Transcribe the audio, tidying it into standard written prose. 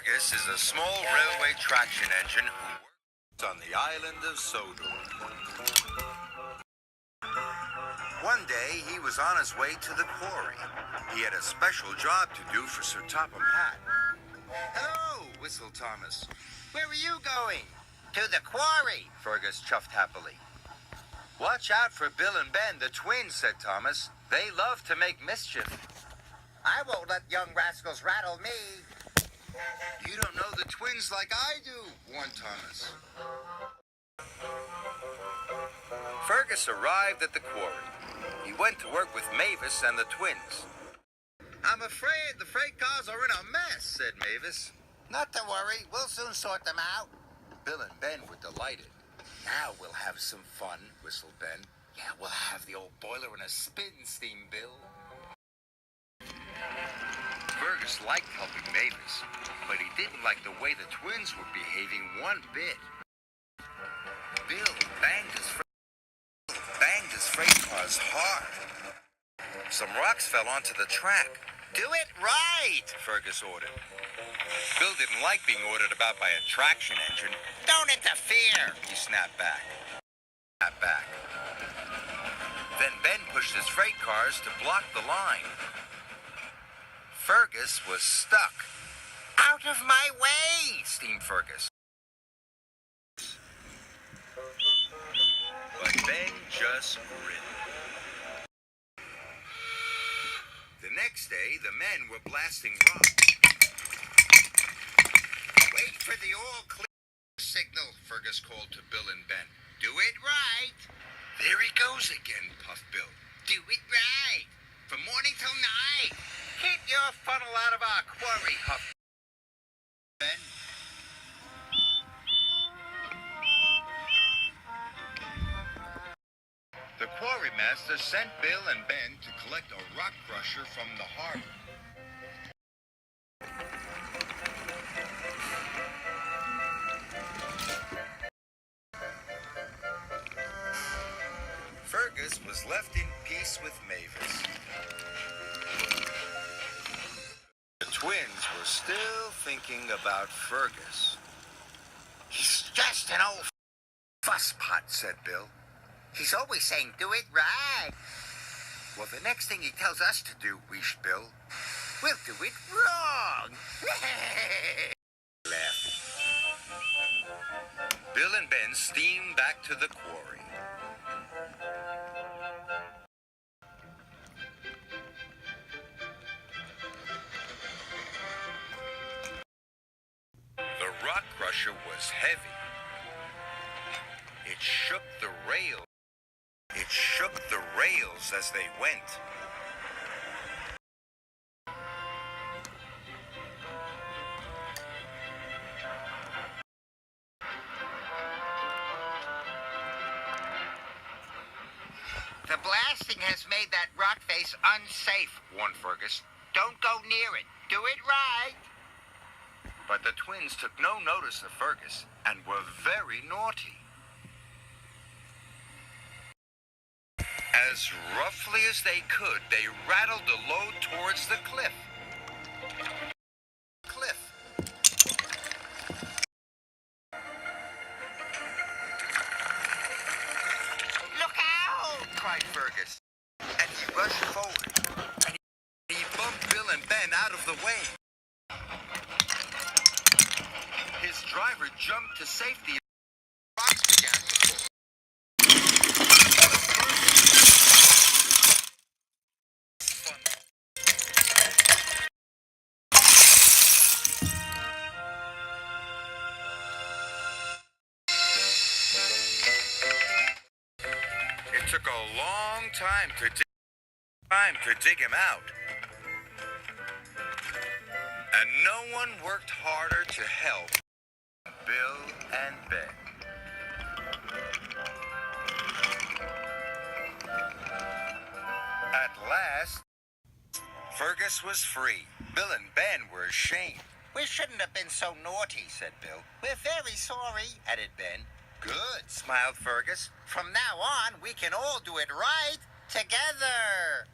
Fergus is a small railway traction engine who works on the island of Sodor. One day, he was on his way to the quarry. He had a special job to do for Sir Topham Hatt. "Hello," whistled Thomas. "Where are you going?" "To the quarry," Fergus chuffed happily. "Watch out for Bill and Ben, the twins," said Thomas. "They love to make mischief." "I won't let young rascals rattle me." "You don't know the twins like I do," warned Thomas. Fergus arrived at the quarry. He went to work with Mavis and the twins. "I'm afraid the freight cars are in a mess," said Mavis. "Not to worry, we'll soon sort them out." Bill and Ben were delighted. "Now we'll have some fun," whistled Ben. "Yeah, we'll have the old boiler in a spin steam, Bill." Fergus liked helping Mavis, but he didn't like the way the twins were behaving one bit. Bill banged his freight cars hard. Some rocks fell onto the track. "Do it right," Fergus ordered. Bill didn't like being ordered about by a traction engine. "Don't interfere," he snapped back. Then Ben pushed his freight cars to block the line. Fergus was stuck. "Out of my way," steamed Fergus. But Ben just grinned. The next day, the men were blasting rocks. "Wait for the all-clear signal," Fergus called to Bill and Ben. "Do it right." "There he goes again," puffed Bill. "Do it right. From morning till night. Keep your funnel out of our quarry," huffed Ben. The quarrymaster sent Bill and Ben to collect a rock crusher from the harbor. Fergus was left in peace with Mavis. The twins were still thinking about Fergus. "He's just an old fusspot," said Bill. "He's always saying, 'Do it right.'" "Well, the next thing he tells us to do, Bill, we'll do it wrong." Laughing. Bill and Ben steamed back to the quarry. The rock crusher was heavy. It shook the rails as they went. "The blasting has made that rock face unsafe," warned Fergus. "Don't go near it. Do it right." But the twins took no notice of Fergus and were very naughty. As roughly as they could, they rattled the load towards the cliff. "Look out!" cried Fergus. And he rushed forward. And he bumped Bill and Ben out of the way. His driver jumped to safety. Rocks began to fall. It took a long time to dig him out. And no one worked harder to help Bill and Ben. At last, Fergus was free. Bill and Ben were ashamed. "We shouldn't have been so naughty," said Bill. "We're very sorry," added Ben. "Good," smiled Fergus. "From now on, we can all do it right together."